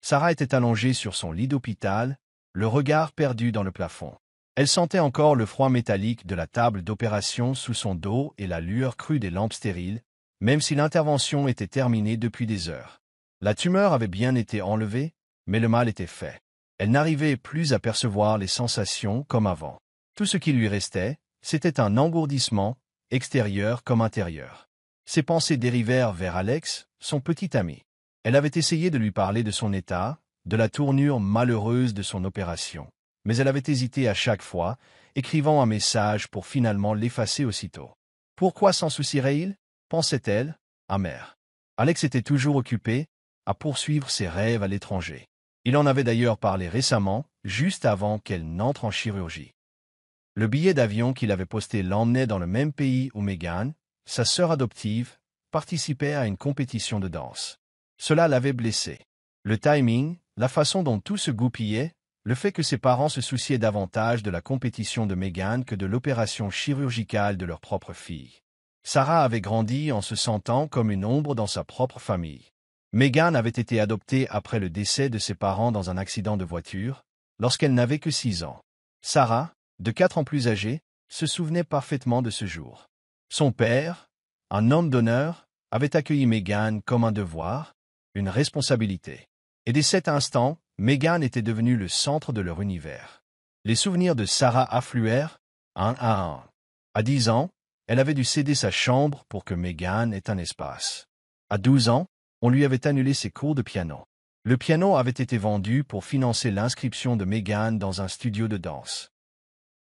Sarah était allongée sur son lit d'hôpital, le regard perdu dans le plafond. Elle sentait encore le froid métallique de la table d'opération sous son dos et la lueur crue des lampes stériles, même si l'intervention était terminée depuis des heures. La tumeur avait bien été enlevée, mais le mal était fait. Elle n'arrivait plus à percevoir les sensations comme avant. Tout ce qui lui restait, c'était un engourdissement, extérieur comme intérieur. Ses pensées dérivèrent vers Alex, son petit ami. Elle avait essayé de lui parler de son état, de la tournure malheureuse de son opération. Mais elle avait hésité à chaque fois, écrivant un message pour finalement l'effacer aussitôt. Pourquoi s'en soucierait-il, pensait-elle, amère. Alex était toujours occupé à poursuivre ses rêves à l'étranger. Il en avait d'ailleurs parlé récemment, juste avant qu'elle n'entre en chirurgie. Le billet d'avion qu'il avait posté l'emmenait dans le même pays où Megan, sa sœur adoptive, participait à une compétition de danse. Cela l'avait blessé. Le timing, la façon dont tout se goupillait, le fait que ses parents se souciaient davantage de la compétition de Megan que de l'opération chirurgicale de leur propre fille. Sarah avait grandi en se sentant comme une ombre dans sa propre famille. Megan avait été adoptée après le décès de ses parents dans un accident de voiture, lorsqu'elle n'avait que 6 ans. Sarah, de 4 ans plus âgée, se souvenait parfaitement de ce jour. Son père, un homme d'honneur, avait accueilli Megan comme un devoir, une responsabilité. Et dès cet instant, Megan était devenue le centre de leur univers. Les souvenirs de Sarah affluèrent, un à un. À 10 ans, elle avait dû céder sa chambre pour que Megan ait un espace. À 12 ans, on lui avait annulé ses cours de piano. Le piano avait été vendu pour financer l'inscription de Megan dans un studio de danse.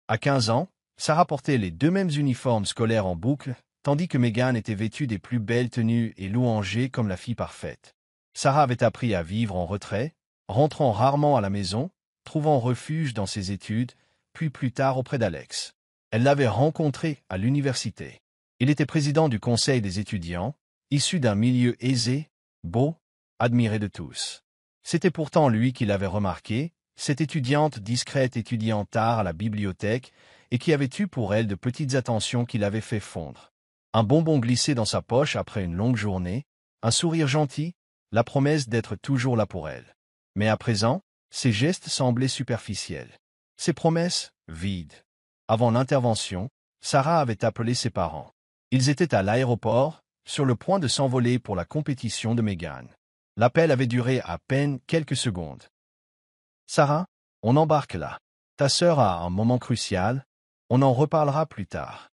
À 15 ans, Sarah portait les 2 mêmes uniformes scolaires en boucle, tandis que Megan était vêtue des plus belles tenues et louangée comme la fille parfaite. Sarah avait appris à vivre en retrait, rentrant rarement à la maison, trouvant refuge dans ses études, puis plus tard auprès d'Alex. Elle l'avait rencontré à l'université. Il était président du conseil des étudiants, issu d'un milieu aisé, beau, admiré de tous. C'était pourtant lui qui l'avait remarqué, cette étudiante discrète étudiant tard à la bibliothèque et qui avait eu pour elle de petites attentions qui l'avaient fait fondre. Un bonbon glissé dans sa poche après une longue journée, un sourire gentil, la promesse d'être toujours là pour elle. Mais à présent, ses gestes semblaient superficiels. Ses promesses, vides. Avant l'intervention, Sarah avait appelé ses parents. Ils étaient à l'aéroport, sur le point de s'envoler pour la compétition de Megan. L'appel avait duré à peine quelques secondes. « Sarah, on embarque là. Ta sœur a un moment crucial, on en reparlera plus tard. »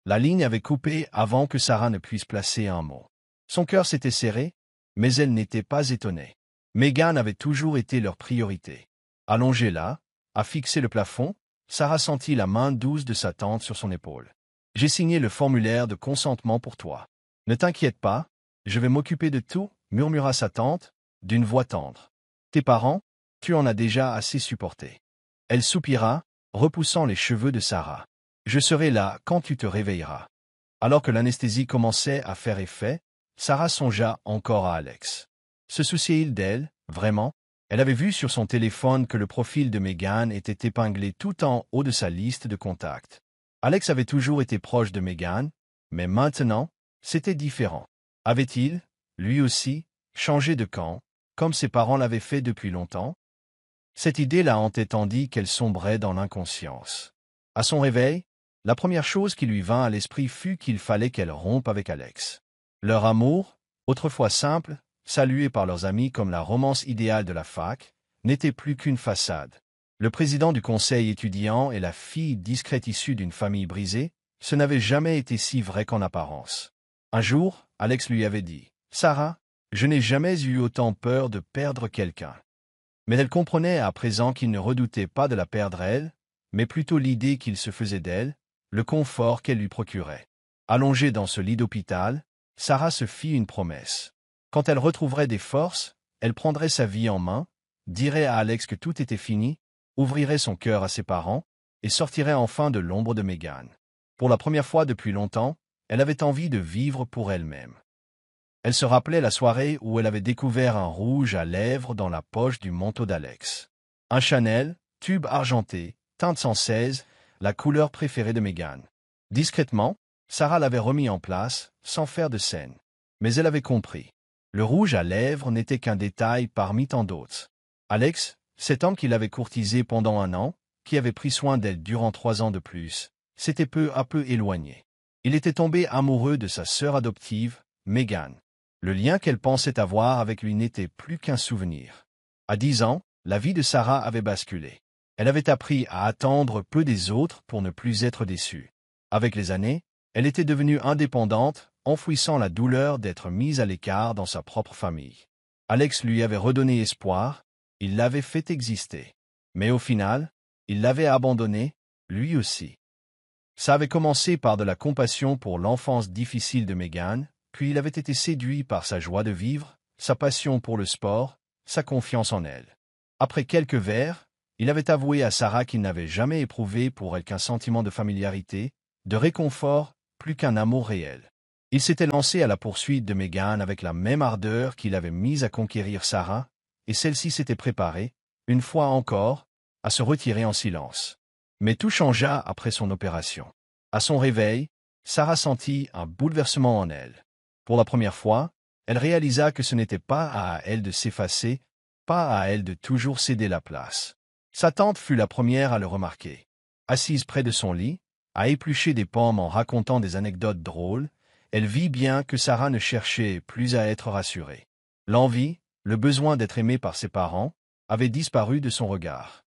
La ligne avait coupé avant que Sarah ne puisse placer un mot. Son cœur s'était serré, mais elle n'était pas étonnée. Megan avait toujours été leur priorité. Allongée là, à fixer le plafond, Sarah sentit la main douce de sa tante sur son épaule. « J'ai signé le formulaire de consentement pour toi. Ne t'inquiète pas, je vais m'occuper de tout, » murmura sa tante, d'une voix tendre. « Tes parents, tu en as déjà assez supporté. » Elle soupira, repoussant les cheveux de Sarah. « Je serai là quand tu te réveilleras. » Alors que l'anesthésie commençait à faire effet, Sarah songea encore à Alex. Se souciait-il d'elle, vraiment? Elle avait vu sur son téléphone que le profil de Megan était épinglé tout en haut de sa liste de contacts. Alex avait toujours été proche de Megan, mais maintenant, c'était différent. Avait-il, lui aussi, changé de camp, comme ses parents l'avaient fait depuis longtemps? Cette idée la hantait tandis qu'elle sombrait dans l'inconscience. À son réveil, la première chose qui lui vint à l'esprit fut qu'il fallait qu'elle rompe avec Alex. Leur amour, autrefois simple, salué par leurs amis comme la romance idéale de la fac, n'était plus qu'une façade. Le président du conseil étudiant et la fille discrète issue d'une famille brisée, ce n'avait jamais été si vrai qu'en apparence. Un jour, Alex lui avait dit « Sarah, je n'ai jamais eu autant peur de perdre quelqu'un. » Mais elle comprenait à présent qu'il ne redoutait pas de la perdre elle, mais plutôt l'idée qu'il se faisait d'elle, le confort qu'elle lui procurait. Allongée dans ce lit d'hôpital, Sarah se fit une promesse. Quand elle retrouverait des forces, elle prendrait sa vie en main, dirait à Alex que tout était fini, ouvrirait son cœur à ses parents, et sortirait enfin de l'ombre de Megan. Pour la première fois depuis longtemps, elle avait envie de vivre pour elle-même. Elle se rappelait la soirée où elle avait découvert un rouge à lèvres dans la poche du manteau d'Alex. Un Chanel, tube argenté, teinte 116, la couleur préférée de Megan. Discrètement, Sarah l'avait remis en place, sans faire de scène. Mais elle avait compris. Le rouge à lèvres n'était qu'un détail parmi tant d'autres. Alex, cet homme qui l'avait courtisé pendant 1 an, qui avait pris soin d'elle durant 3 ans de plus, s'était peu à peu éloigné. Il était tombé amoureux de sa sœur adoptive, Megan. Le lien qu'elle pensait avoir avec lui n'était plus qu'un souvenir. À 10 ans, la vie de Sarah avait basculé. Elle avait appris à attendre peu des autres pour ne plus être déçue. Avec les années, elle était devenue indépendante, enfouissant la douleur d'être mise à l'écart dans sa propre famille. Alex lui avait redonné espoir, il l'avait fait exister. Mais au final, il l'avait abandonnée, lui aussi. Ça avait commencé par de la compassion pour l'enfance difficile de Megan, puis il avait été séduit par sa joie de vivre, sa passion pour le sport, sa confiance en elle. Après quelques verres, il avait avoué à Sarah qu'il n'avait jamais éprouvé pour elle qu'un sentiment de familiarité, de réconfort, plus qu'un amour réel. Il s'était lancé à la poursuite de Megan avec la même ardeur qu'il avait mise à conquérir Sarah, et celle-ci s'était préparée, une fois encore, à se retirer en silence. Mais tout changea après son opération. À son réveil, Sarah sentit un bouleversement en elle. Pour la première fois, elle réalisa que ce n'était pas à elle de s'effacer, pas à elle de toujours céder la place. Sa tante fut la première à le remarquer. Assise près de son lit, à éplucher des pommes en racontant des anecdotes drôles, elle vit bien que Sarah ne cherchait plus à être rassurée. L'envie, le besoin d'être aimée par ses parents, avaient disparu de son regard.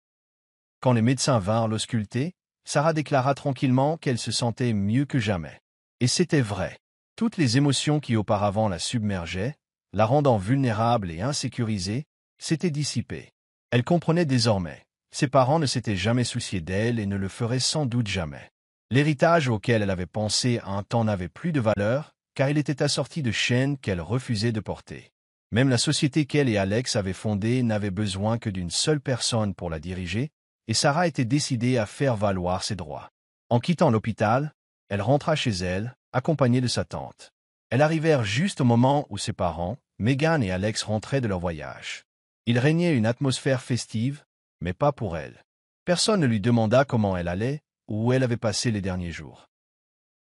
Quand les médecins vinrent l'ausculter, Sarah déclara tranquillement qu'elle se sentait mieux que jamais. Et c'était vrai. Toutes les émotions qui auparavant la submergeaient, la rendant vulnérable et insécurisée, s'étaient dissipées. Elle comprenait désormais. Ses parents ne s'étaient jamais souciés d'elle et ne le feraient sans doute jamais. L'héritage auquel elle avait pensé un temps n'avait plus de valeur, car il était assorti de chaînes qu'elle refusait de porter. Même la société qu'elle et Alex avaient fondée n'avait besoin que d'une seule personne pour la diriger, et Sarah était décidée à faire valoir ses droits. En quittant l'hôpital, elle rentra chez elle, accompagnée de sa tante. Elles arrivèrent juste au moment où ses parents, Megan et Alex, rentraient de leur voyage. Il régnait une atmosphère festive, mais pas pour elle. Personne ne lui demanda comment elle allait, ou où elle avait passé les derniers jours.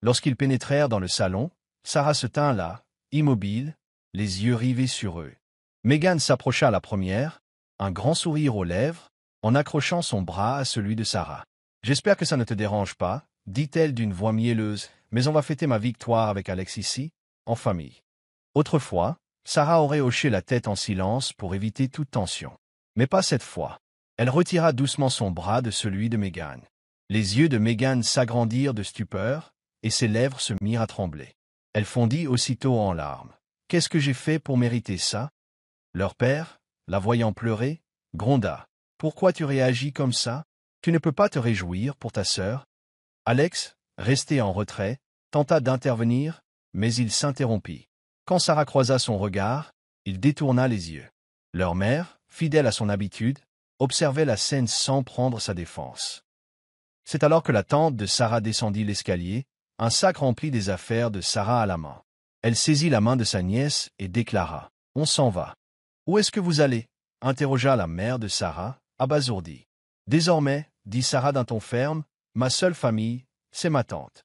Lorsqu'ils pénétrèrent dans le salon, Sarah se tint là, immobile, les yeux rivés sur eux. Megan s'approcha la première, un grand sourire aux lèvres, en accrochant son bras à celui de Sarah. « J'espère que ça ne te dérange pas, » dit-elle d'une voix mielleuse, « mais on va fêter ma victoire avec Alex ici, en famille. » Autrefois, Sarah aurait hoché la tête en silence pour éviter toute tension. Mais pas cette fois. Elle retira doucement son bras de celui de Megan. Les yeux de Megan s'agrandirent de stupeur, et ses lèvres se mirent à trembler. Elle fondit aussitôt en larmes. « Qu'est-ce que j'ai fait pour mériter ça ?» Leur père, la voyant pleurer, gronda. « Pourquoi tu réagis comme ça? Tu ne peux pas te réjouir pour ta sœur ?» Alex, resté en retrait, tenta d'intervenir, mais il s'interrompit. Quand Sarah croisa son regard, il détourna les yeux. Leur mère, fidèle à son habitude, observait la scène sans prendre sa défense. C'est alors que la tante de Sarah descendit l'escalier, un sac rempli des affaires de Sarah à la main. Elle saisit la main de sa nièce et déclara « On s'en va. »« Où est-ce que vous allez ?» interrogea la mère de Sarah, abasourdie. « Désormais, dit Sarah d'un ton ferme, ma seule famille, c'est ma tante. »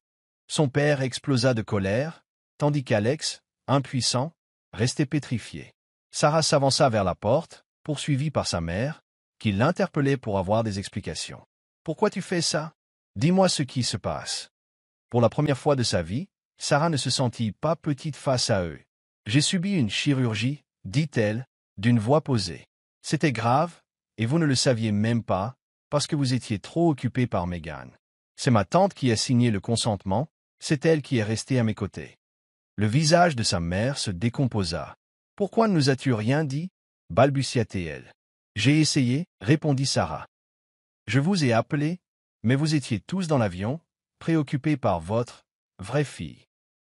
Son père explosa de colère, tandis qu'Alex, impuissant, restait pétrifié. Sarah s'avança vers la porte, poursuivie par sa mère, qui l'interpellait pour avoir des explications. « Pourquoi tu fais ça? Dis-moi ce qui se passe. » Pour la première fois de sa vie, Sarah ne se sentit pas petite face à eux. « J'ai subi une chirurgie, » dit-elle, d'une voix posée. « C'était grave, et vous ne le saviez même pas, parce que vous étiez trop occupé par Megan. C'est ma tante qui a signé le consentement, c'est elle qui est restée à mes côtés. » Le visage de sa mère se décomposa. « Pourquoi ne nous as-tu rien dit ?» balbutia-t-elle. « J'ai essayé, » répondit Sarah. « Je vous ai appelé, mais vous étiez tous dans l'avion, préoccupés par votre vraie fille. »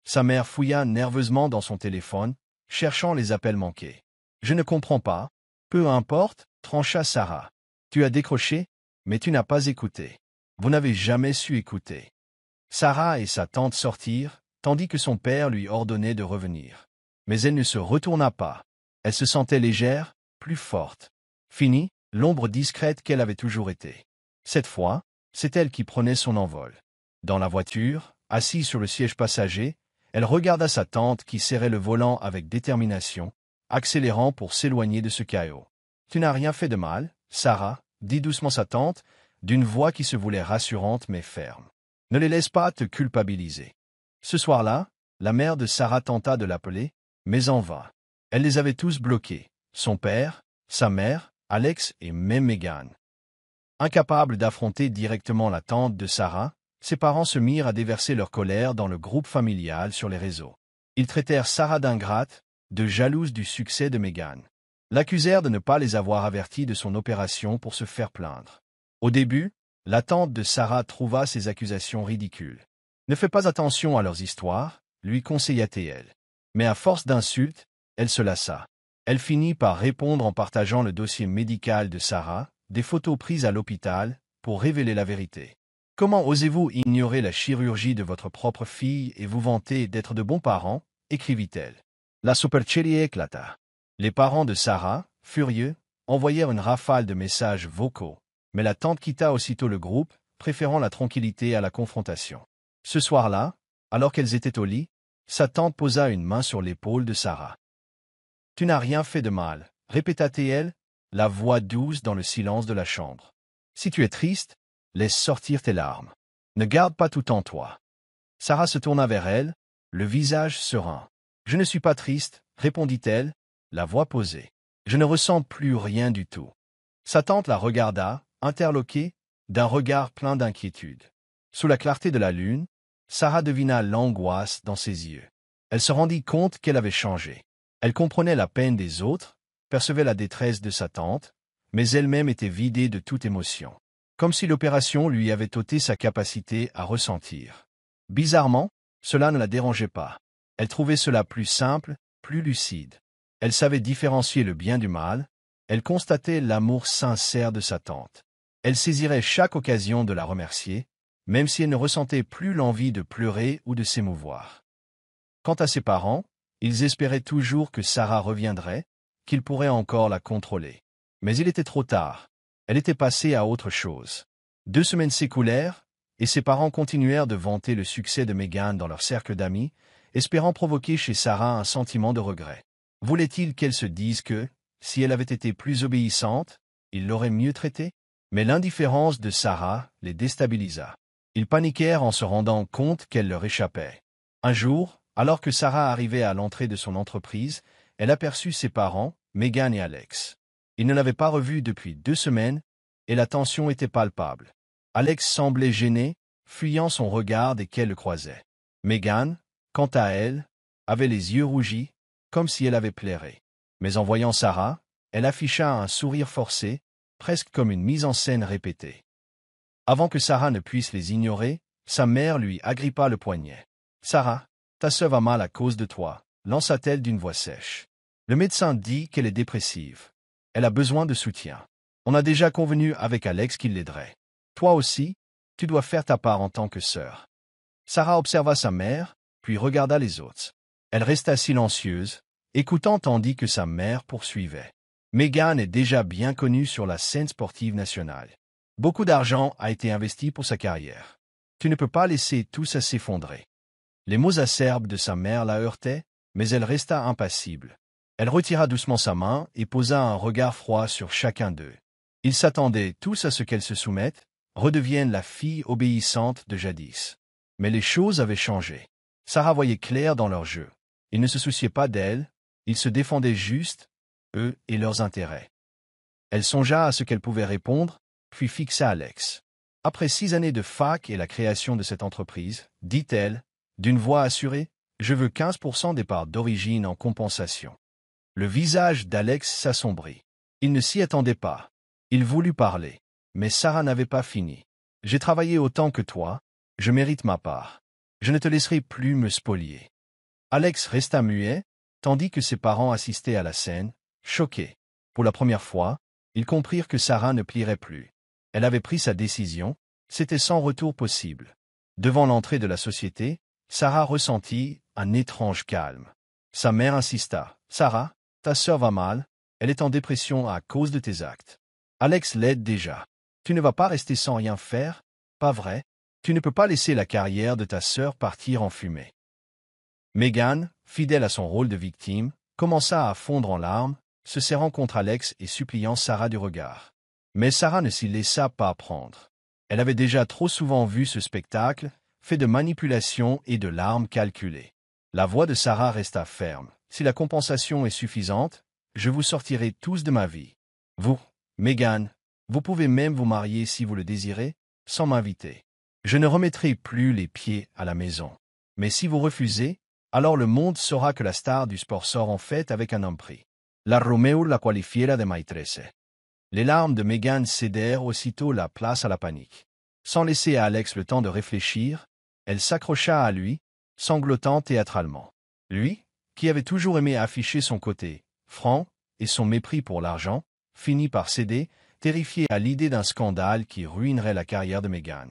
Sa mère fouilla nerveusement dans son téléphone, cherchant les appels manqués. « Je ne comprends pas. » « Peu importe, trancha Sarah. « Tu as décroché, mais tu n'as pas écouté. Vous n'avez jamais su écouter. » Sarah et sa tante sortirent, tandis que son père lui ordonnait de revenir. Mais elle ne se retourna pas. Elle se sentait légère, plus forte. Fini, l'ombre discrète qu'elle avait toujours été. Cette fois, c'est elle qui prenait son envol. Dans la voiture, assise sur le siège passager, elle regarda sa tante qui serrait le volant avec détermination, accélérant pour s'éloigner de ce chaos. « Tu n'as rien fait de mal, Sarah, dit doucement sa tante, d'une voix qui se voulait rassurante mais ferme. Ne les laisse pas te culpabiliser. Ce soir-là, la mère de Sarah tenta de l'appeler, mais en vain. Elle les avait tous bloqués, son père, sa mère, Alex et même Megan. Incapables d'affronter directement la tante de Sarah, ses parents se mirent à déverser leur colère dans le groupe familial sur les réseaux. Ils traitèrent Sarah d'ingrate, de jalouse du succès de Megan. L'accusèrent de ne pas les avoir avertis de son opération pour se faire plaindre. Au début, la tante de Sarah trouva ces accusations ridicules. « Ne fais pas attention à leurs histoires », lui conseilla-t-elle. Mais à force d'insultes, elle se lassa. Elle finit par répondre en partageant le dossier médical de Sarah, des photos prises à l'hôpital, pour révéler la vérité. « Comment osez-vous ignorer la chirurgie de votre propre fille et vous vanter d'être de bons parents ?» écrivit-elle. La supercherie éclata. Les parents de Sarah, furieux, envoyèrent une rafale de messages vocaux, mais la tante quitta aussitôt le groupe, préférant la tranquillité à la confrontation. Ce soir-là, alors qu'elles étaient au lit, sa tante posa une main sur l'épaule de Sarah. « Tu n'as rien fait de mal, répéta-t-elle, la voix douce dans le silence de la chambre. Si tu es triste, laisse sortir tes larmes. Ne garde pas tout en toi. » Sarah se tourna vers elle, le visage serein. « Je ne suis pas triste, répondit-elle, la voix posée. Je ne ressens plus rien du tout. » Sa tante la regarda, interloquée, d'un regard plein d'inquiétude. Sous la clarté de la lune, Sarah devina l'angoisse dans ses yeux. Elle se rendit compte qu'elle avait changé. Elle comprenait la peine des autres, percevait la détresse de sa tante, mais elle-même était vidée de toute émotion. Comme si l'opération lui avait ôté sa capacité à ressentir. Bizarrement, cela ne la dérangeait pas. Elle trouvait cela plus simple, plus lucide. Elle savait différencier le bien du mal, elle constatait l'amour sincère de sa tante. Elle saisirait chaque occasion de la remercier, même si elle ne ressentait plus l'envie de pleurer ou de s'émouvoir. Quant à ses parents, ils espéraient toujours que Sarah reviendrait, qu'ils pourraient encore la contrôler. Mais il était trop tard. Elle était passée à autre chose. 2 semaines s'écoulèrent, et ses parents continuèrent de vanter le succès de Megan dans leur cercle d'amis, espérant provoquer chez Sarah un sentiment de regret. Voulait-il qu'elle se dise que, si elle avait été plus obéissante, il l'aurait mieux traitée? Mais l'indifférence de Sarah les déstabilisa. Ils paniquèrent en se rendant compte qu'elle leur échappait. Un jour, alors que Sarah arrivait à l'entrée de son entreprise, elle aperçut ses parents, Megan et Alex. Ils ne l'avaient pas revue depuis 2 semaines, et la tension était palpable. Alex semblait gêné, fuyant son regard dès qu'elle le croisait. Megan, quant à elle, avait les yeux rougis, comme si elle avait pleuré. Mais en voyant Sarah, elle afficha un sourire forcé, presque comme une mise en scène répétée. Avant que Sarah ne puisse les ignorer, sa mère lui agrippa le poignet. « Sarah, ta sœur va mal à cause de toi, » lança-t-elle d'une voix sèche. Le médecin dit qu'elle est dépressive. Elle a besoin de soutien. On a déjà convenu avec Alex qu'il l'aiderait. Toi aussi, tu dois faire ta part en tant que sœur. Sarah observa sa mère, puis regarda les autres. Elle resta silencieuse, écoutant tandis que sa mère poursuivait. Megan est déjà bien connue sur la scène sportive nationale. Beaucoup d'argent a été investi pour sa carrière. Tu ne peux pas laisser tout ça s'effondrer. Les mots acerbes de sa mère la heurtaient, mais elle resta impassible. Elle retira doucement sa main et posa un regard froid sur chacun d'eux. Ils s'attendaient tous à ce qu'elle se soumette, redevienne la fille obéissante de jadis. Mais les choses avaient changé. Sarah voyait clair dans leur jeu. Ils ne se souciaient pas d'elle, ils se défendaient juste, eux et leurs intérêts. Elle songea à ce qu'elle pouvait répondre, puis fixa Alex. « Après 6 années de fac et la création de cette entreprise, dit-elle, d'une voix assurée, je veux 15% des parts d'origine en compensation. » Le visage d'Alex s'assombrit. Il ne s'y attendait pas. Il voulut parler, mais Sarah n'avait pas fini. « J'ai travaillé autant que toi, je mérite ma part. Je ne te laisserai plus me spolier. » Alex resta muet, tandis que ses parents assistaient à la scène, choqués. Pour la première fois, ils comprirent que Sarah ne plierait plus. Elle avait pris sa décision, c'était sans retour possible. Devant l'entrée de la société, Sarah ressentit un étrange calme. Sa mère insista. « Sarah, ta sœur va mal, elle est en dépression à cause de tes actes. Alex l'aide déjà. Tu ne vas pas rester sans rien faire, pas vrai? Tu ne peux pas laisser la carrière de ta sœur partir en fumée. » Megan, fidèle à son rôle de victime, commença à fondre en larmes, se serrant contre Alex et suppliant Sarah du regard. Mais Sarah ne s'y laissa pas prendre. Elle avait déjà trop souvent vu ce spectacle, fait de manipulation et de larmes calculées. La voix de Sarah resta ferme. Si la compensation est suffisante, je vous sortirai tous de ma vie. Vous, Megan, vous pouvez même vous marier si vous le désirez, sans m'inviter. Je ne remettrai plus les pieds à la maison. Mais si vous refusez, alors le monde saura que la star du sport sort en fête avec un homme pris. La Romeo la qualifiera de maitresse. Les larmes de Megan cédèrent aussitôt la place à la panique. Sans laisser à Alex le temps de réfléchir, elle s'accrocha à lui, sanglotant théâtralement. Lui, qui avait toujours aimé afficher son côté franc et son mépris pour l'argent, finit par céder, terrifié à l'idée d'un scandale qui ruinerait la carrière de Megan.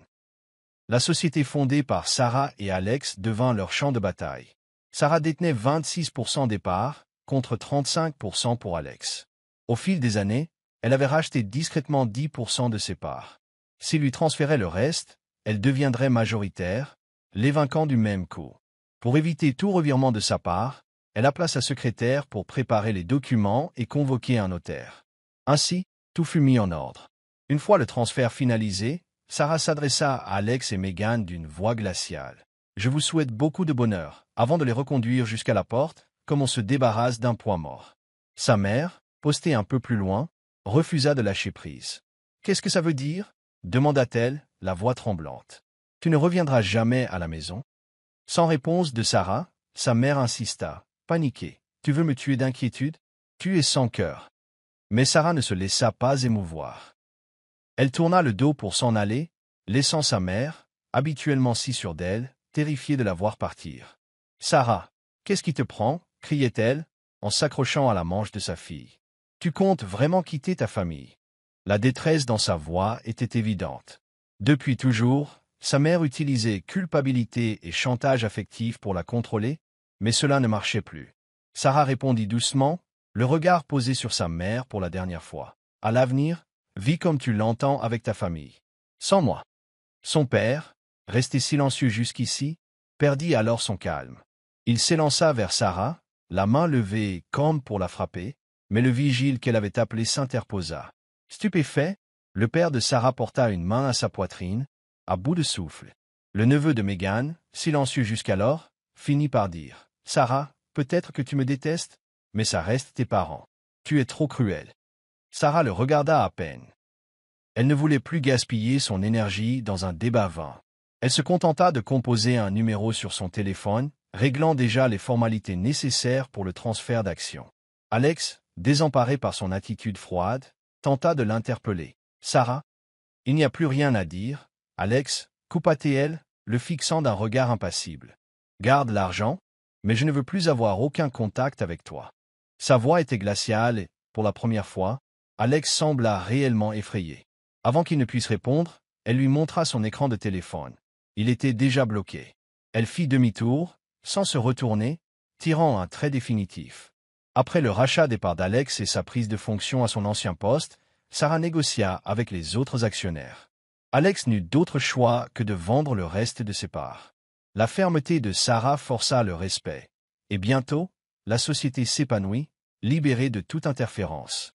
La société fondée par Sarah et Alex devint leur champ de bataille. Sarah détenait 26% des parts, contre 35% pour Alex. Au fil des années, elle avait racheté discrètement 10% de ses parts. S'il lui transférait le reste, elle deviendrait majoritaire, les vainquant du même coup. Pour éviter tout revirement de sa part, elle appela sa secrétaire pour préparer les documents et convoquer un notaire. Ainsi, tout fut mis en ordre. Une fois le transfert finalisé, Sarah s'adressa à Alex et Megan d'une voix glaciale. « Je vous souhaite beaucoup de bonheur. » Avant de les reconduire jusqu'à la porte, comme on se débarrasse d'un poids mort. Sa mère, postée un peu plus loin, refusa de lâcher prise. « Qu'est-ce que ça veut dire ?» demanda-t-elle, la voix tremblante. « Tu ne reviendras jamais à la maison ?» Sans réponse de Sarah, sa mère insista, paniquée. « Tu veux me tuer d'inquiétude? Tu es sans cœur. » Mais Sarah ne se laissa pas émouvoir. Elle tourna le dos pour s'en aller, laissant sa mère, habituellement si sûre d'elle, terrifiée de la voir partir. « Sarah, qu'est-ce qui te prend ?» criait-elle, en s'accrochant à la manche de sa fille. « Tu comptes vraiment quitter ta famille ?» La détresse dans sa voix était évidente. Depuis toujours, sa mère utilisait culpabilité et chantage affectif pour la contrôler, mais cela ne marchait plus. Sarah répondit doucement, le regard posé sur sa mère pour la dernière fois. « À l'avenir, vis comme tu l'entends avec ta famille. Sans moi. » Son père, resté silencieux jusqu'ici, perdit alors son calme. Il s'élança vers Sarah, la main levée comme pour la frapper, mais le vigile qu'elle avait appelé s'interposa. Stupéfait, le père de Sarah porta une main à sa poitrine, à bout de souffle. Le neveu de Megan, silencieux jusqu'alors, finit par dire « Sarah, peut-être que tu me détestes, mais ça reste tes parents. Tu es trop cruelle. » Sarah le regarda à peine. Elle ne voulait plus gaspiller son énergie dans un débat vain. Elle se contenta de composer un numéro sur son téléphone, réglant déjà les formalités nécessaires pour le transfert d'actions. Alex, désemparé par son attitude froide, tenta de l'interpeller. « Sarah, il n'y a plus rien à dire. » Alex, coupa-t-elle, le fixant d'un regard impassible. « Garde l'argent, mais je ne veux plus avoir aucun contact avec toi. » Sa voix était glaciale et, pour la première fois, Alex sembla réellement effrayé. Avant qu'il ne puisse répondre, elle lui montra son écran de téléphone. Il était déjà bloqué. Elle fit demi-tour, sans se retourner, tirant un trait définitif. Après le rachat des parts d'Alex et sa prise de fonction à son ancien poste, Sarah négocia avec les autres actionnaires. Alex n'eut d'autre choix que de vendre le reste de ses parts. La fermeté de Sarah força le respect. Et bientôt, la société s'épanouit, libérée de toute interférence.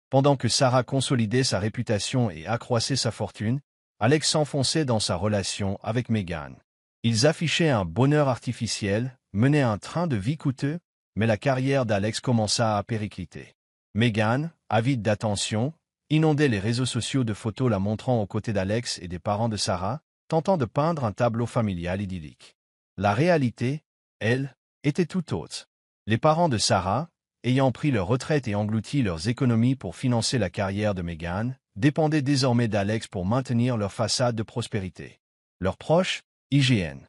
Pendant que Sarah consolidait sa réputation et accroissait sa fortune, Alex s'enfonçait dans sa relation avec Megan. Ils affichaient un bonheur artificiel, menaient un train de vie coûteux, mais la carrière d'Alex commença à péricliter. Megan, avide d'attention, inondait les réseaux sociaux de photos la montrant aux côtés d'Alex et des parents de Sarah, tentant de peindre un tableau familial idyllique. La réalité, elle, était tout autre. Les parents de Sarah, ayant pris leur retraite et englouti leurs économies pour financer la carrière de Megan, dépendaient désormais d'Alex pour maintenir leur façade de prospérité. Leurs proches, IGN,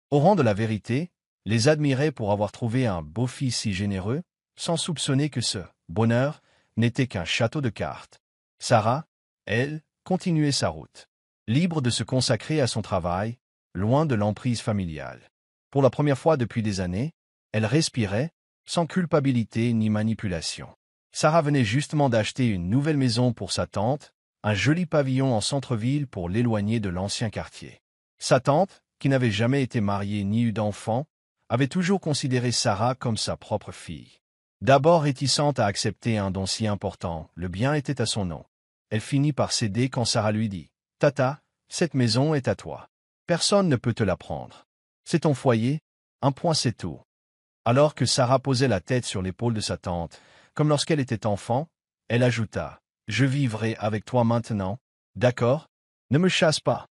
au rang de la vérité, les admiraient pour avoir trouvé un beau-fils si généreux, sans soupçonner que ce bonheur n'était qu'un château de cartes. Sarah, elle, continuait sa route, libre de se consacrer à son travail, loin de l'emprise familiale. Pour la première fois depuis des années, elle respirait, sans culpabilité ni manipulation. Sarah venait justement d'acheter une nouvelle maison pour sa tante, un joli pavillon en centre-ville pour l'éloigner de l'ancien quartier. Sa tante, qui n'avait jamais été mariée ni eu d'enfant, avait toujours considéré Sarah comme sa propre fille. D'abord réticente à accepter un don si important, le bien était à son nom. Elle finit par céder quand Sarah lui dit « Tata, cette maison est à toi. Personne ne peut te la prendre. C'est ton foyer, un point c'est tout. » Alors que Sarah posait la tête sur l'épaule de sa tante, comme lorsqu'elle était enfant, elle ajouta « Je vivrai avec toi maintenant, d'accord? Ne me chasse pas. »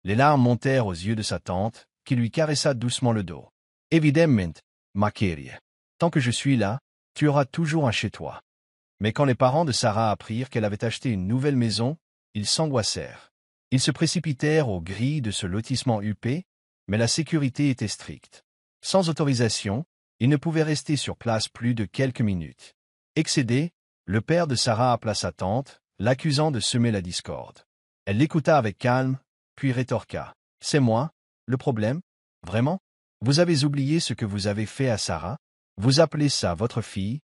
Les larmes montèrent aux yeux de sa tante, qui lui caressa doucement le dos. « Évidemment, ma chérie. Tant que je suis là, tu auras toujours un chez toi. » Mais quand les parents de Sarah apprirent qu'elle avait acheté une nouvelle maison, ils s'angoissèrent. Ils se précipitèrent aux grilles de ce lotissement huppé, mais la sécurité était stricte. Sans autorisation, ils ne pouvaient rester sur place plus de quelques minutes. Excédé, le père de Sarah appela sa tante, l'accusant de semer la discorde. Elle l'écouta avec calme, puis rétorqua. « C'est moi, le problème? Vraiment? Vous avez oublié ce que vous avez fait à Sarah? Vous appelez ça votre fille?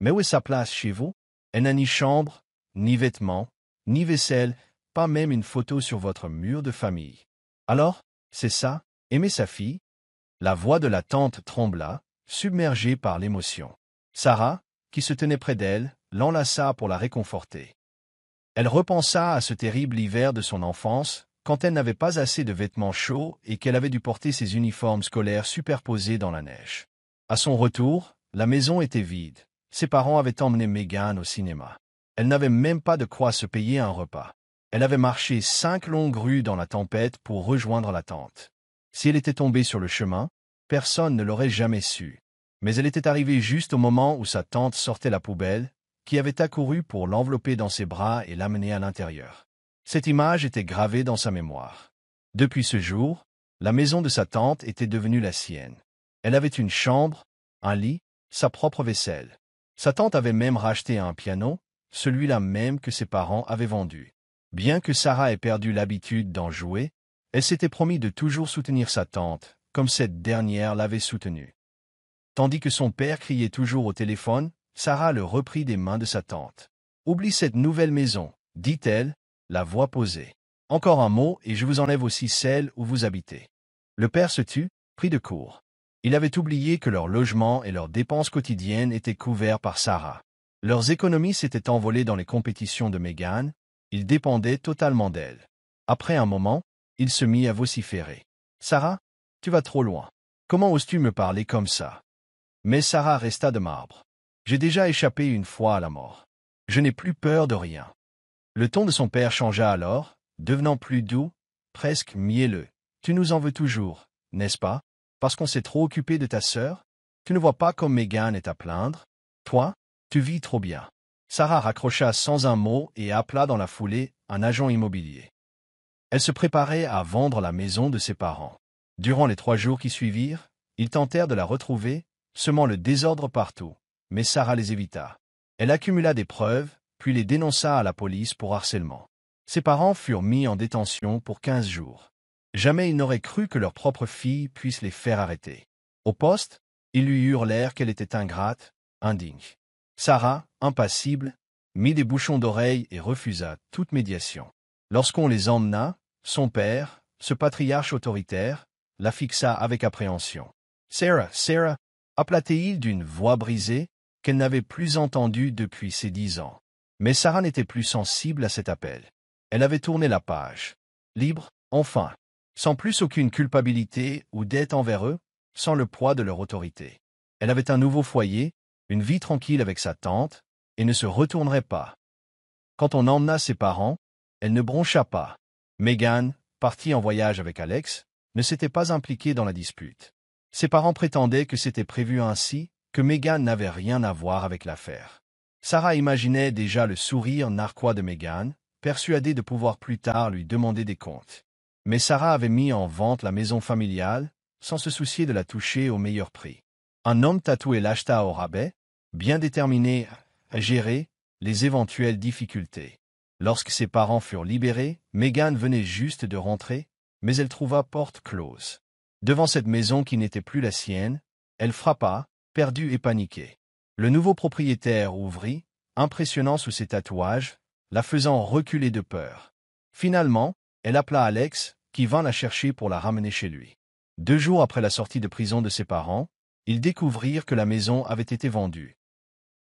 Mais où est sa place chez vous? Elle n'a ni chambre, ni vêtements, ni vaisselle, pas même une photo sur votre mur de famille. Alors, c'est ça, aimer sa fille? » La voix de la tante trembla, submergée par l'émotion. Sarah, qui se tenait près d'elle, l'enlaça pour la réconforter. Elle repensa à ce terrible hiver de son enfance, quand elle n'avait pas assez de vêtements chauds et qu'elle avait dû porter ses uniformes scolaires superposés dans la neige. À son retour, la maison était vide. Ses parents avaient emmené Megan au cinéma. Elle n'avait même pas de quoi se payer un repas. Elle avait marché 5 longues rues dans la tempête pour rejoindre la tante. Si elle était tombée sur le chemin, personne ne l'aurait jamais su. Mais elle était arrivée juste au moment où sa tante sortait la poubelle, qui avait accouru pour l'envelopper dans ses bras et l'amener à l'intérieur. Cette image était gravée dans sa mémoire. Depuis ce jour, la maison de sa tante était devenue la sienne. Elle avait une chambre, un lit, sa propre vaisselle. Sa tante avait même racheté un piano, celui-là même que ses parents avaient vendu. Bien que Sarah ait perdu l'habitude d'en jouer, elle s'était promis de toujours soutenir sa tante, comme cette dernière l'avait soutenue. Tandis que son père criait toujours au téléphone, Sarah le reprit des mains de sa tante. « Oublie cette nouvelle maison, dit-elle, la voix posée. Encore un mot et je vous enlève aussi celle où vous habitez. » Le père se tut, pris de court. Il avait oublié que leur logement et leurs dépenses quotidiennes étaient couverts par Sarah. Leurs économies s'étaient envolées dans les compétitions de Megan, ils dépendaient totalement d'elle. Après un moment, il se mit à vociférer. « Sarah, tu vas trop loin. Comment oses-tu me parler comme ça? » Mais Sarah resta de marbre. « J'ai déjà échappé une fois à la mort. Je n'ai plus peur de rien. » Le ton de son père changea alors, devenant plus doux, presque mielleux. « Tu nous en veux toujours, n'est-ce pas? Parce qu'on s'est trop occupé de ta sœur? Tu ne vois pas comme Megan est à plaindre? Toi, tu vis trop bien. » Sarah raccrocha sans un mot et appela dans la foulée un agent immobilier. Elle se préparait à vendre la maison de ses parents. Durant les 3 jours qui suivirent, ils tentèrent de la retrouver, semant le désordre partout, mais Sarah les évita. Elle accumula des preuves, puis les dénonça à la police pour harcèlement. Ses parents furent mis en détention pour 15 jours. Jamais ils n'auraient cru que leur propre fille puisse les faire arrêter. Au poste, ils lui hurlèrent qu'elle était ingrate, indigne. Sarah, impassible, mit des bouchons d'oreilles et refusa toute médiation. Lorsqu'on les emmena, son père, ce patriarche autoritaire, la fixa avec appréhension. « Sarah, Sarah !» appela-t-il d'une voix brisée, qu'elle n'avait plus entendue depuis ses 10 ans. Mais Sarah n'était plus sensible à cet appel. Elle avait tourné la page. Libre, enfin, sans plus aucune culpabilité ou dette envers eux, sans le poids de leur autorité. Elle avait un nouveau foyer, une vie tranquille avec sa tante, et ne se retournerait pas. Quand on emmena ses parents, elle ne broncha pas. Megan, partie en voyage avec Alex, ne s'était pas impliquée dans la dispute. Ses parents prétendaient que c'était prévu ainsi, que Megan n'avait rien à voir avec l'affaire. Sarah imaginait déjà le sourire narquois de Megan, persuadée de pouvoir plus tard lui demander des comptes. Mais Sarah avait mis en vente la maison familiale, sans se soucier de la toucher au meilleur prix. Un homme tatoué l'acheta au rabais, bien déterminé à gérer les éventuelles difficultés. Lorsque ses parents furent libérés, Megan venait juste de rentrer, mais elle trouva porte close. Devant cette maison qui n'était plus la sienne, elle frappa, perdue et paniquée. Le nouveau propriétaire ouvrit, impressionnant sous ses tatouages, la faisant reculer de peur. Finalement, elle appela Alex, qui vint la chercher pour la ramener chez lui. 2 jours après la sortie de prison de ses parents, ils découvrirent que la maison avait été vendue.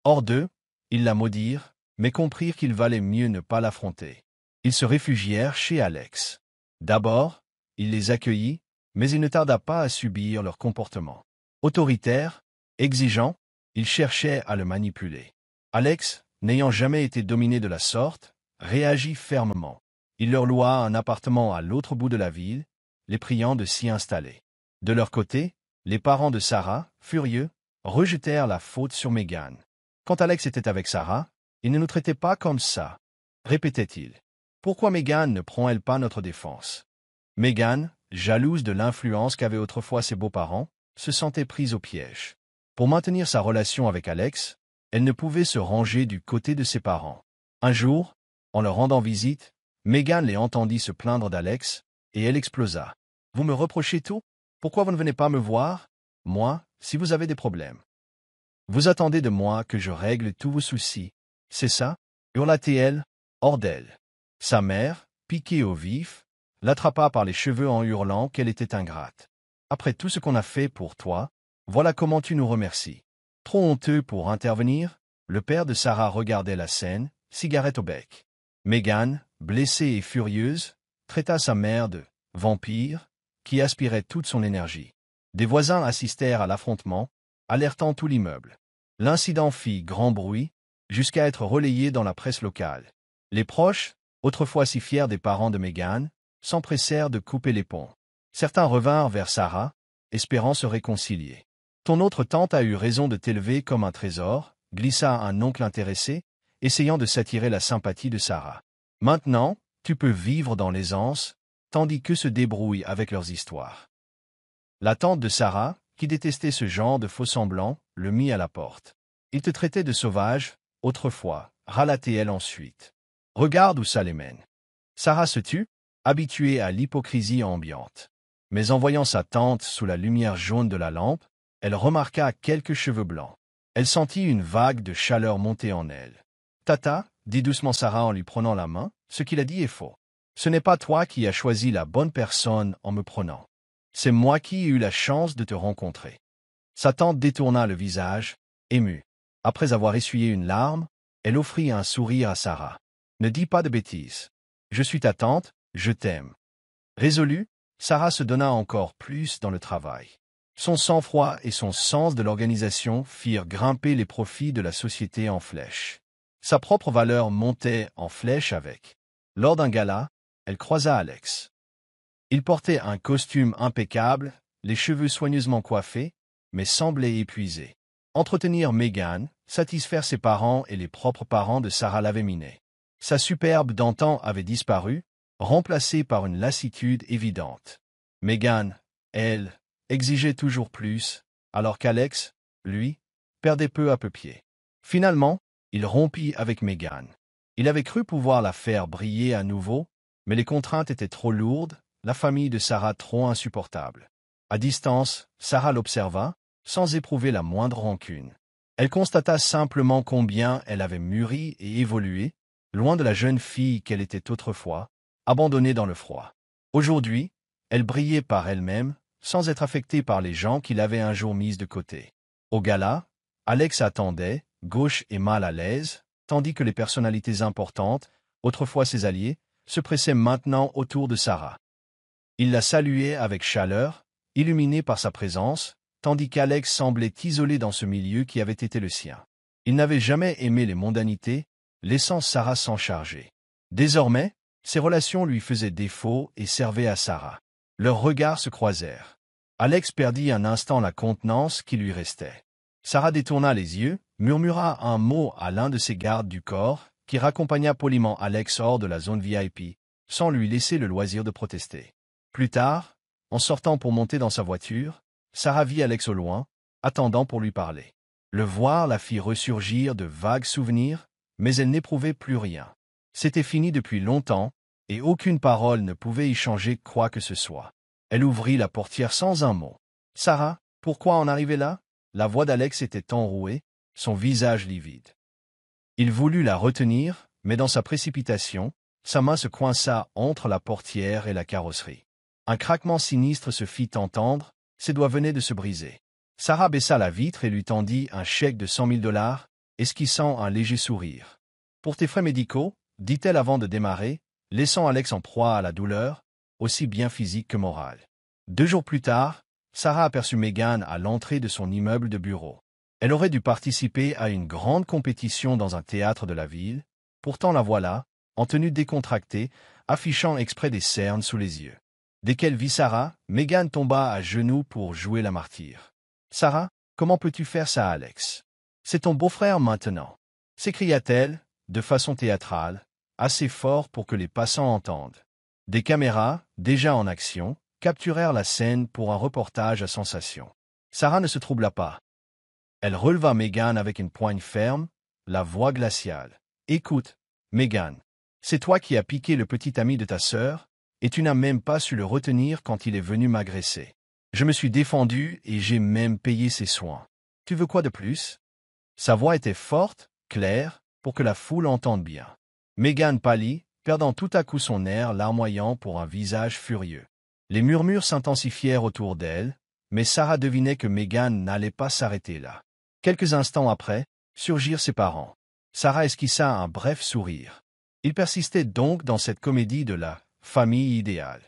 Hors d'eux, ils la maudirent, mais comprirent qu'il valait mieux ne pas l'affronter. Ils se réfugièrent chez Alex. D'abord, il les accueillit, mais il ne tarda pas à subir leur comportement. Autoritaire, exigeant, il cherchait à le manipuler. Alex, n'ayant jamais été dominé de la sorte, réagit fermement. Il leur loua un appartement à l'autre bout de la ville, les priant de s'y installer. De leur côté, les parents de Sarah, furieux, rejetèrent la faute sur Megan. Quand Alex était avec Sarah, il ne nous traitait pas comme ça, répétait-il. Pourquoi Megan ne prend-elle pas notre défense? Megan, jalouse de l'influence qu'avaient autrefois ses beaux-parents, se sentait prise au piège. Pour maintenir sa relation avec Alex, elle ne pouvait se ranger du côté de ses parents. Un jour, en leur rendant visite, Megan les entendit se plaindre d'Alex, et elle explosa. « Vous me reprochez tout? Pourquoi vous ne venez pas me voir? Moi, si vous avez des problèmes. Vous attendez de moi que je règle tous vos soucis. C'est ça? » hurla-t-elle, hors d'elle. Sa mère, piquée au vif, l'attrapa par les cheveux en hurlant qu'elle était ingrate. « Après tout ce qu'on a fait pour toi, voilà comment tu nous remercies. » Trop honteux pour intervenir, le père de Sarah regardait la scène, cigarette au bec. Megan, blessée et furieuse, traita sa mère de « vampire » qui aspirait toute son énergie. Des voisins assistèrent à l'affrontement, alertant tout l'immeuble. L'incident fit grand bruit, jusqu'à être relayé dans la presse locale. Les proches, autrefois si fiers des parents de Megan, s'empressèrent de couper les ponts. Certains revinrent vers Sarah, espérant se réconcilier. « Ton autre tante a eu raison de t'élever comme un trésor », glissa un oncle intéressé, essayant de s'attirer la sympathie de Sarah. « Maintenant, tu peux vivre dans l'aisance, tandis qu'eux se débrouillent avec leurs histoires. » La tante de Sarah, qui détestait ce genre de faux-semblants, le mit à la porte. « Il te traitait de sauvage, autrefois », râla-t-elle ensuite. « Regarde où ça les mène. » Sarah se tut, habituée à l'hypocrisie ambiante. Mais en voyant sa tante sous la lumière jaune de la lampe, elle remarqua quelques cheveux blancs. Elle sentit une vague de chaleur monter en elle. « Tata, » dit doucement Sarah en lui prenant la main, « ce qu'il a dit est faux. Ce n'est pas toi qui as choisi la bonne personne en me prenant. C'est moi qui ai eu la chance de te rencontrer. » Sa tante détourna le visage, émue. Après avoir essuyé une larme, elle offrit un sourire à Sarah. « Ne dis pas de bêtises. Je suis ta tante, je t'aime. » Résolue, Sarah se donna encore plus dans le travail. Son sang-froid et son sens de l'organisation firent grimper les profits de la société en flèche. Sa propre valeur montait en flèche avec. Lors d'un gala, elle croisa Alex. Il portait un costume impeccable, les cheveux soigneusement coiffés, mais semblait épuisé. Entretenir Megan, satisfaire ses parents et les propres parents de Sarah l'avaient miné. Sa superbe d'antan avait disparu, remplacée par une lassitude évidente. Megan, elle, exigeait toujours plus, alors qu'Alex, lui, perdait peu à peu pied. Finalement, il rompit avec Megan. Il avait cru pouvoir la faire briller à nouveau, mais les contraintes étaient trop lourdes, la famille de Sarah trop insupportable. À distance, Sarah l'observa, sans éprouver la moindre rancune. Elle constata simplement combien elle avait mûri et évolué, loin de la jeune fille qu'elle était autrefois, abandonnée dans le froid. Aujourd'hui, elle brillait par elle-même, sans être affectée par les gens qui l'avaient un jour mise de côté. Au gala, Alex attendait, gauche et mal à l'aise, tandis que les personnalités importantes, autrefois ses alliés, se pressaient maintenant autour de Sarah. Il la saluait avec chaleur, illuminé par sa présence, tandis qu'Alex semblait isolé dans ce milieu qui avait été le sien. Il n'avait jamais aimé les mondanités, laissant Sarah s'en charger. Désormais, ses relations lui faisaient défaut et servaient à Sarah. Leurs regards se croisèrent. Alex perdit un instant la contenance qui lui restait. Sarah détourna les yeux, murmura un mot à l'un de ses gardes du corps, qui raccompagna poliment Alex hors de la zone VIP, sans lui laisser le loisir de protester. Plus tard, en sortant pour monter dans sa voiture, Sarah vit Alex au loin, attendant pour lui parler. Le voir la fit ressurgir de vagues souvenirs, mais elle n'éprouvait plus rien. C'était fini depuis longtemps, et aucune parole ne pouvait y changer quoi que ce soit. Elle ouvrit la portière sans un mot. « Sarah, pourquoi en arriver là ?» La voix d'Alex était enrouée, son visage livide. Il voulut la retenir, mais dans sa précipitation, sa main se coinça entre la portière et la carrosserie. Un craquement sinistre se fit entendre, ses doigts venaient de se briser. Sarah baissa la vitre et lui tendit un chèque de $100 000, esquissant un léger sourire. Pour tes frais médicaux, dit-elle avant de démarrer, laissant Alex en proie à la douleur, aussi bien physique que morale. 2 jours plus tard, Sarah aperçut Megan à l'entrée de son immeuble de bureau. Elle aurait dû participer à une grande compétition dans un théâtre de la ville, pourtant la voilà, en tenue décontractée, affichant exprès des cernes sous les yeux. Dès qu'elle vit Sarah, Megan tomba à genoux pour jouer la martyre. « Sarah, comment peux-tu faire ça à Alex? C'est ton beau-frère maintenant » s'écria-t-elle, de façon théâtrale, assez fort pour que les passants entendent. Des caméras, déjà en action, capturèrent la scène pour un reportage à sensation. Sarah ne se troubla pas. Elle releva Megan avec une poigne ferme, la voix glaciale. « Écoute, Megan, c'est toi qui as piqué le petit ami de ta sœur, et tu n'as même pas su le retenir quand il est venu m'agresser. Je me suis défendu et j'ai même payé ses soins. Tu veux quoi de plus ?» Sa voix était forte, claire, pour que la foule entende bien. Megan pâlit, perdant tout à coup son air larmoyant pour un visage furieux. Les murmures s'intensifièrent autour d'elle, mais Sarah devinait que Megan n'allait pas s'arrêter là. Quelques instants après, surgirent ses parents. Sarah esquissa un bref sourire. Il persistait donc dans cette comédie de la famille idéale.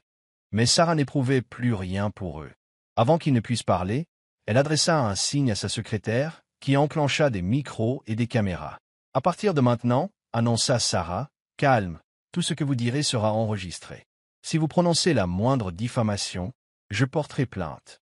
Mais Sarah n'éprouvait plus rien pour eux. Avant qu'ils ne puissent parler, elle adressa un signe à sa secrétaire, qui enclencha des micros et des caméras. « À partir de maintenant, » annonça Sarah, « calme, tout ce que vous direz sera enregistré. Si vous prononcez la moindre diffamation, je porterai plainte.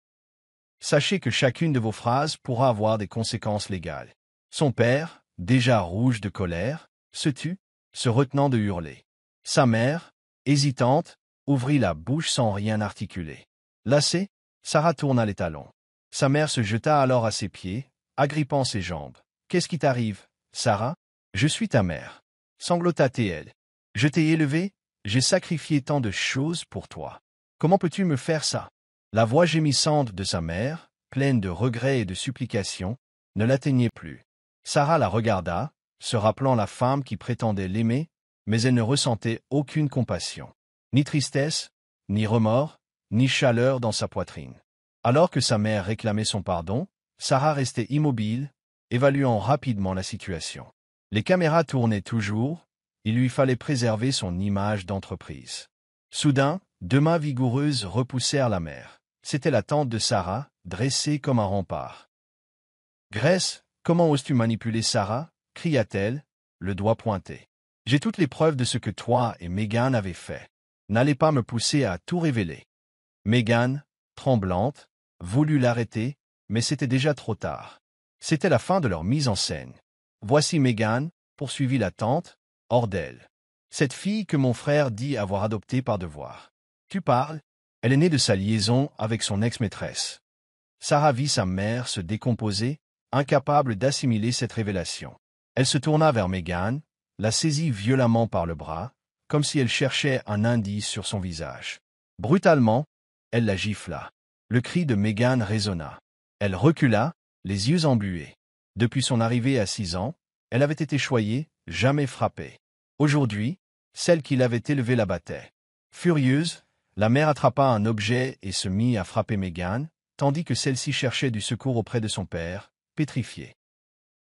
Sachez que chacune de vos phrases pourra avoir des conséquences légales. » Son père, déjà rouge de colère, se tut, se retenant de hurler. Sa mère, hésitante, ouvrit la bouche sans rien articuler. Lassée, Sarah tourna les talons. Sa mère se jeta alors à ses pieds, agrippant ses jambes. « Qu'est-ce qui t'arrive, Sarah? Je suis ta mère. » sanglota-t-elle. « Je t'ai élevée, j'ai sacrifié tant de choses pour toi. Comment peux-tu me faire ça ?» La voix gémissante de sa mère, pleine de regrets et de supplications, ne l'atteignait plus. Sarah la regarda, se rappelant la femme qui prétendait l'aimer, mais elle ne ressentait aucune compassion. Ni tristesse, ni remords, ni chaleur dans sa poitrine. Alors que sa mère réclamait son pardon, Sarah restait immobile, évaluant rapidement la situation. Les caméras tournaient toujours, il lui fallait préserver son image d'entreprise. Soudain, 2 mains vigoureuses repoussèrent la mère. C'était la tante de Sarah, dressée comme un rempart. « Grace, comment oses-tu manipuler Sarah ?» cria-t-elle, le doigt pointé. « J'ai toutes les preuves de ce que toi et Megan avez fait. N'allez pas me pousser à tout révéler. » Megan, tremblante, voulut l'arrêter, mais c'était déjà trop tard. C'était la fin de leur mise en scène. « Voici Megan, » poursuivit la tante, hors d'elle. « Cette fille que mon frère dit avoir adoptée par devoir. Tu parles? Elle est née de sa liaison avec son ex-maîtresse. » Sarah vit sa mère se décomposer, incapable d'assimiler cette révélation. Elle se tourna vers Megan, la saisit violemment par le bras, comme si elle cherchait un indice sur son visage. Brutalement, elle la gifla. Le cri de Megan résonna. Elle recula, les yeux embués. Depuis son arrivée à 6 ans, elle avait été choyée, jamais frappée. Aujourd'hui, celle qui l'avait élevée la battait. Furieuse, la mère attrapa un objet et se mit à frapper Megan, tandis que celle-ci cherchait du secours auprès de son père, pétrifié.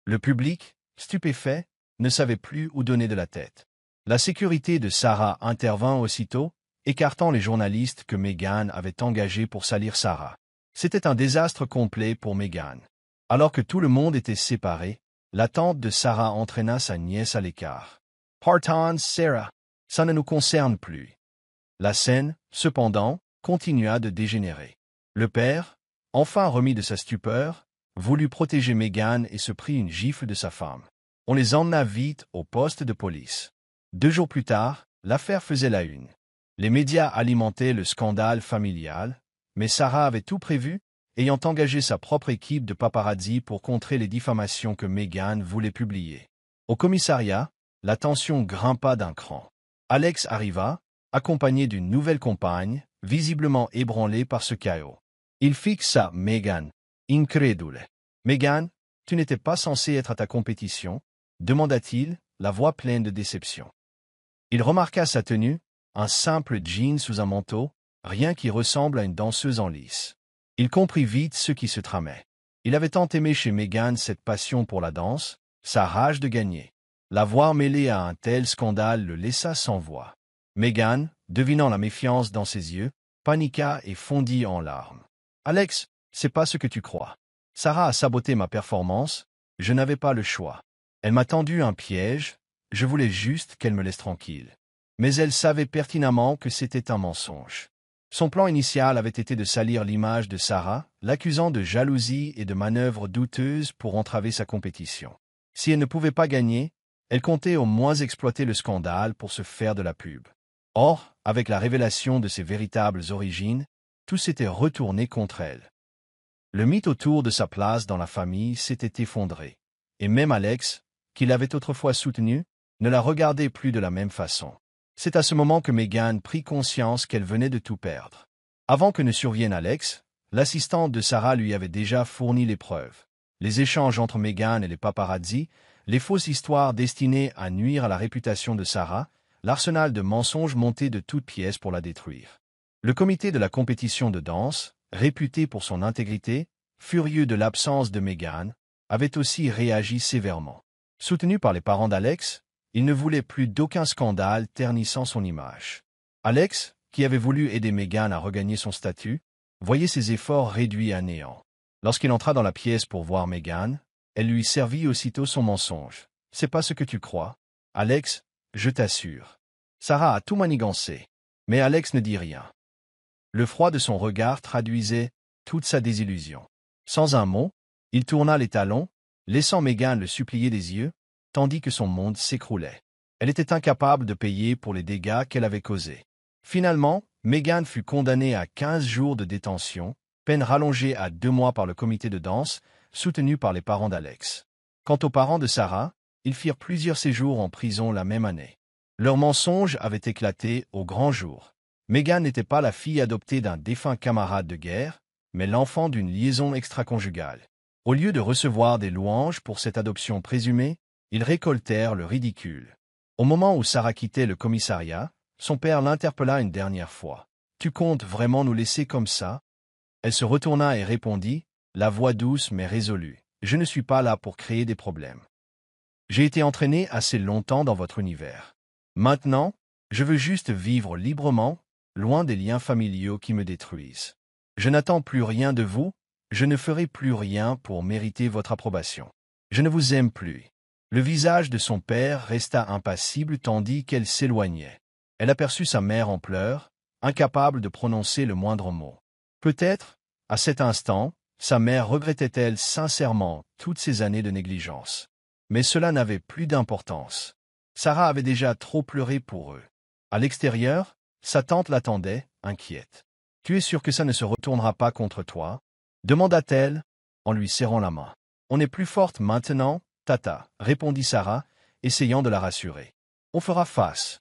Le public, stupéfait, ne savait plus où donner de la tête. La sécurité de Sarah intervint aussitôt, écartant les journalistes que Megan avait engagés pour salir Sarah. C'était un désastre complet pour Megan. Alors que tout le monde était séparé, la tante de Sarah entraîna sa nièce à l'écart. « Pardon, Sarah, ça ne nous concerne plus. » La scène, cependant, continua de dégénérer. Le père, enfin remis de sa stupeur, voulut protéger Megan et se prit une gifle de sa femme. On les emmena vite au poste de police. 2 jours plus tard, l'affaire faisait la une. Les médias alimentaient le scandale familial, mais Sarah avait tout prévu, ayant engagé sa propre équipe de paparazzi pour contrer les diffamations que Megan voulait publier. Au commissariat, la tension grimpa d'un cran. Alex arriva, accompagné d'une nouvelle compagne, visiblement ébranlée par ce chaos. Il fixa Megan, incrédule. « Megan, tu n'étais pas censée être à ta compétition ?» demanda-t-il, la voix pleine de déception. Il remarqua sa tenue, un simple jean sous un manteau, rien qui ressemble à une danseuse en lice. Il comprit vite ce qui se tramait. Il avait tant aimé chez Megan cette passion pour la danse, sa rage de gagner. La voir mêlée à un tel scandale le laissa sans voix. Meghan, devinant la méfiance dans ses yeux, paniqua et fondit en larmes. « Alex, c'est pas ce que tu crois. Sarah a saboté ma performance, je n'avais pas le choix. Elle m'a tendu un piège, je voulais juste qu'elle me laisse tranquille. Mais elle savait pertinemment que c'était un mensonge. Son plan initial avait été de salir l'image de Sarah, l'accusant de jalousie et de manœuvres douteuses pour entraver sa compétition. Si elle ne pouvait pas gagner, elle comptait au moins exploiter le scandale pour se faire de la pub. Or, avec la révélation de ses véritables origines, tout s'était retourné contre elle. Le mythe autour de sa place dans la famille s'était effondré, et même Alex, qui l'avait autrefois soutenue, ne la regardait plus de la même façon. C'est à ce moment que Meghan prit conscience qu'elle venait de tout perdre. Avant que ne survienne Alex, l'assistante de Sarah lui avait déjà fourni les preuves. Les échanges entre Meghan et les paparazzi, les fausses histoires destinées à nuire à la réputation de Sarah, l'arsenal de mensonges monté de toutes pièces pour la détruire. Le comité de la compétition de danse, réputé pour son intégrité, furieux de l'absence de Meghan, avait aussi réagi sévèrement. Soutenu par les parents d'Alex, il ne voulait plus d'aucun scandale ternissant son image. Alex, qui avait voulu aider Meghan à regagner son statut, voyait ses efforts réduits à néant. Lorsqu'il entra dans la pièce pour voir Meghan, elle lui servit aussitôt son mensonge. « C'est pas ce que tu crois, Alex, je t'assure. » Sarah a tout manigancé, mais Alex ne dit rien. Le froid de son regard traduisait toute sa désillusion. Sans un mot, il tourna les talons, laissant Meghan le supplier des yeux, tandis que son monde s'écroulait. Elle était incapable de payer pour les dégâts qu'elle avait causés. Finalement, Meghan fut condamnée à 15 jours de détention, peine rallongée à 2 mois par le comité de danse, soutenu par les parents d'Alex. Quant aux parents de Sarah, ils firent plusieurs séjours en prison la même année. Leur mensonge avait éclaté au grand jour. Meghan n'était pas la fille adoptée d'un défunt camarade de guerre, mais l'enfant d'une liaison extra-conjugale. Au lieu de recevoir des louanges pour cette adoption présumée, ils récoltèrent le ridicule. Au moment où Sarah quittait le commissariat, son père l'interpella une dernière fois. « Tu comptes vraiment nous laisser comme ça ?» Elle se retourna et répondit, la voix douce mais résolue. « Je ne suis pas là pour créer des problèmes. J'ai été entraînée assez longtemps dans votre univers. Maintenant, je veux juste vivre librement, loin des liens familiaux qui me détruisent. Je n'attends plus rien de vous, je ne ferai plus rien pour mériter votre approbation. Je ne vous aime plus. » Le visage de son père resta impassible tandis qu'elle s'éloignait. Elle aperçut sa mère en pleurs, incapable de prononcer le moindre mot. Peut-être, à cet instant, sa mère regrettait-elle sincèrement toutes ces années de négligence. Mais cela n'avait plus d'importance. Sarah avait déjà trop pleuré pour eux. À l'extérieur, sa tante l'attendait, inquiète. « Tu es sûre que ça ne se retournera pas contre toi ?» demanda-t-elle, en lui serrant la main. « On est plus forte maintenant, Tata, répondit Sarah, essayant de la rassurer. On fera face.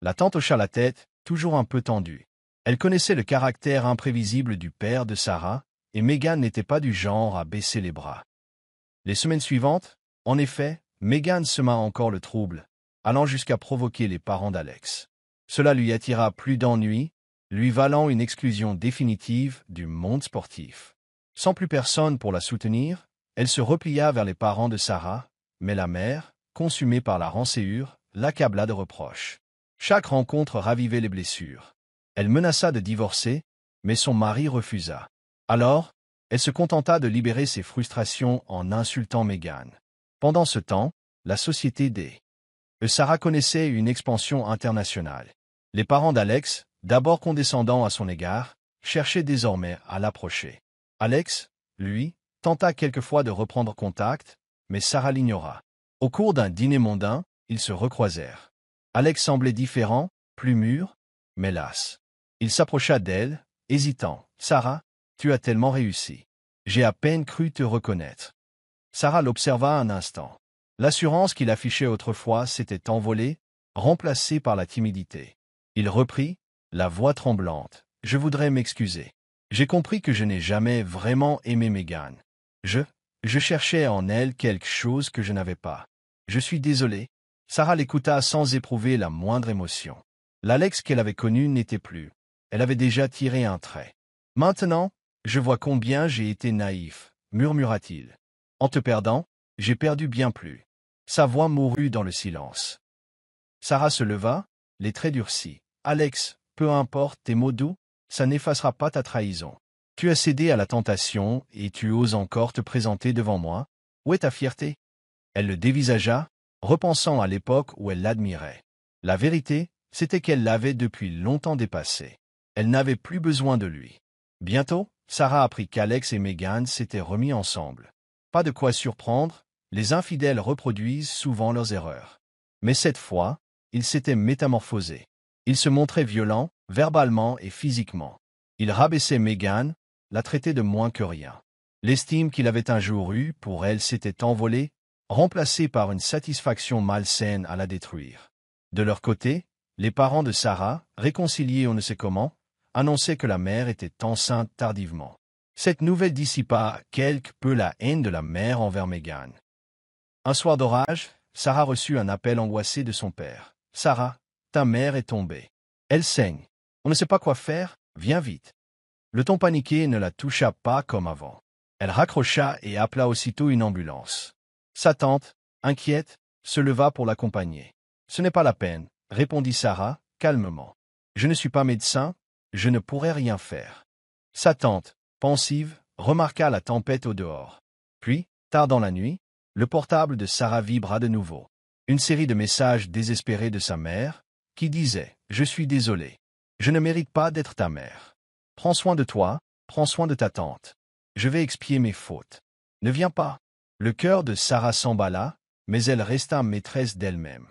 La tante hocha la tête, toujours un peu tendue. Elle connaissait le caractère imprévisible du père de Sarah, et Meghan n'était pas du genre à baisser les bras. Les semaines suivantes, en effet, Meghan sema encore le trouble, allant jusqu'à provoquer les parents d'Alex. Cela lui attira plus d'ennuis, lui valant une exclusion définitive du monde sportif. Sans plus personne pour la soutenir, elle se replia vers les parents de Sarah, mais la mère, consumée par la rancœur, l'accabla de reproches. Chaque rencontre ravivait les blessures. Elle menaça de divorcer, mais son mari refusa. Alors, elle se contenta de libérer ses frustrations en insultant Meghan. Pendant ce temps, la société des Sarah connaissait une expansion internationale. Les parents d'Alex, d'abord condescendants à son égard, cherchaient désormais à l'approcher. Alex, lui, tenta quelquefois de reprendre contact, mais Sarah l'ignora. Au cours d'un dîner mondain, ils se recroisèrent. Alex semblait différent, plus mûr, mais las. Il s'approcha d'elle, hésitant. « Sarah, tu as tellement réussi. J'ai à peine cru te reconnaître. » Sarah l'observa un instant. L'assurance qu'il affichait autrefois s'était envolée, remplacée par la timidité. Il reprit, la voix tremblante. « Je voudrais m'excuser. J'ai compris que je n'ai jamais vraiment aimé Meghan. Je cherchais en elle quelque chose que je n'avais pas. Je suis désolé. » Sarah l'écouta sans éprouver la moindre émotion. L'Alex qu'elle avait connu n'était plus. Elle avait déjà tiré un trait. « Maintenant, je vois combien j'ai été naïf, » murmura-t-il. « En te perdant, j'ai perdu bien plus. Sa voix mourut dans le silence. Sarah se leva, les traits durcis. « Alex, peu importe tes mots doux, ça n'effacera pas ta trahison. Tu as cédé à la tentation et tu oses encore te présenter devant moi. Où est ta fierté ?» Elle le dévisagea, repensant à l'époque où elle l'admirait. La vérité, c'était qu'elle l'avait depuis longtemps dépassé. Elle n'avait plus besoin de lui. Bientôt, Sarah apprit qu'Alex et Megan s'étaient remis ensemble. Pas de quoi surprendre, les infidèles reproduisent souvent leurs erreurs. Mais cette fois, ils s'étaient métamorphosés. Ils se montraient violents, verbalement et physiquement. Ils rabaissaient Megan, la traitaient de moins que rien. L'estime qu'il avait un jour eue pour elle s'était envolée, remplacée par une satisfaction malsaine à la détruire. De leur côté, les parents de Sarah, réconciliés on ne sait comment, annonçaient que la mère était enceinte tardivement. Cette nouvelle dissipa quelque peu la haine de la mère envers Megan. Un soir d'orage, Sarah reçut un appel angoissé de son père. « Sarah, ta mère est tombée. Elle saigne. On ne sait pas quoi faire, viens vite. » Le ton paniqué ne la toucha pas comme avant. Elle raccrocha et appela aussitôt une ambulance. Sa tante, inquiète, se leva pour l'accompagner. « Ce n'est pas la peine, » répondit Sarah, calmement. « Je ne suis pas médecin, je ne pourrai rien faire. » Sa tante, pensive, remarqua la tempête au dehors. Puis, tard dans la nuit, le portable de Sarah vibra de nouveau. Une série de messages désespérés de sa mère, qui disait « Je suis désolé. Je ne mérite pas d'être ta mère. Prends soin de toi, prends soin de ta tante. Je vais expier mes fautes. Ne viens pas. » Le cœur de Sarah s'emballa, mais elle resta maîtresse d'elle-même.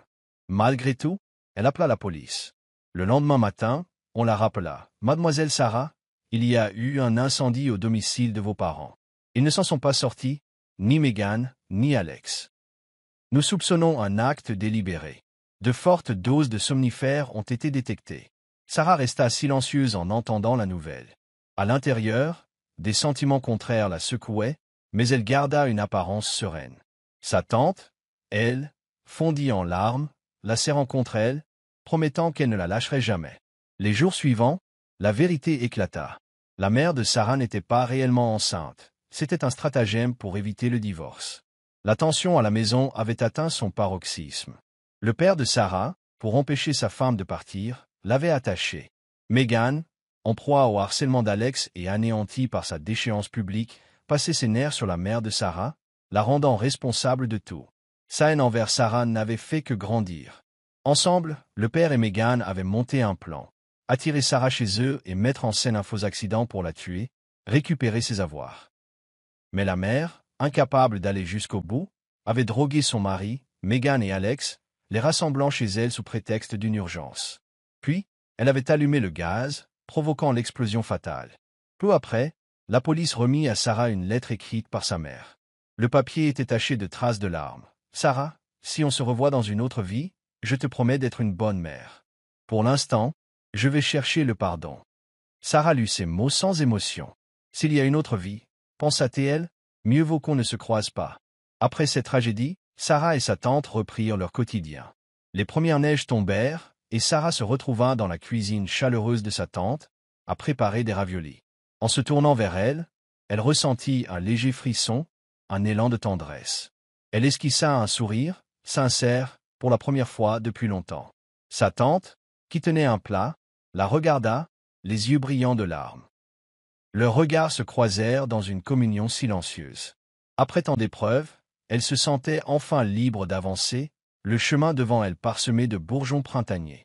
Malgré tout, elle appela la police. Le lendemain matin, on la rappela. « Mademoiselle Sarah, il y a eu un incendie au domicile de vos parents. Ils ne s'en sont pas sortis, ni Megan, ni Alex. Nous soupçonnons un acte délibéré. De fortes doses de somnifères ont été détectées. » Sarah resta silencieuse en entendant la nouvelle. À l'intérieur, des sentiments contraires la secouaient, mais elle garda une apparence sereine. Sa tante, elle, fondit en larmes, la serrant contre elle, promettant qu'elle ne la lâcherait jamais. Les jours suivants, la vérité éclata. La mère de Sarah n'était pas réellement enceinte. C'était un stratagème pour éviter le divorce. La tension à la maison avait atteint son paroxysme. Le père de Sarah, pour empêcher sa femme de partir, l'avait attachée. Megan, en proie au harcèlement d'Alex et anéantie par sa déchéance publique, passait ses nerfs sur la mère de Sarah, la rendant responsable de tout. Sa haine envers Sarah n'avait fait que grandir. Ensemble, le père et Megan avaient monté un plan. Attirer Sarah chez eux et mettre en scène un faux accident pour la tuer, récupérer ses avoirs. Mais la mère, incapable d'aller jusqu'au bout, avait drogué son mari, Megan et Alex, les rassemblant chez elle sous prétexte d'une urgence. Puis, elle avait allumé le gaz, provoquant l'explosion fatale. Peu après, la police remit à Sarah une lettre écrite par sa mère. Le papier était taché de traces de larmes. « Sarah, si on se revoit dans une autre vie, je te promets d'être une bonne mère. Pour l'instant, je vais chercher le pardon. » Sarah lut ces mots sans émotion. S'il y a une autre vie, pensa-t-elle, mieux vaut qu'on ne se croise pas. Après cette tragédie, Sarah et sa tante reprirent leur quotidien. Les premières neiges tombèrent, et Sarah se retrouva dans la cuisine chaleureuse de sa tante, à préparer des raviolis. En se tournant vers elle, elle ressentit un léger frisson, un élan de tendresse. Elle esquissa un sourire, sincère, pour la première fois depuis longtemps. Sa tante, qui tenait un plat, la regarda, les yeux brillants de larmes. Leurs regards se croisèrent dans une communion silencieuse. Après tant d'épreuves, elle se sentait enfin libre d'avancer, le chemin devant elle parsemé de bourgeons printaniers.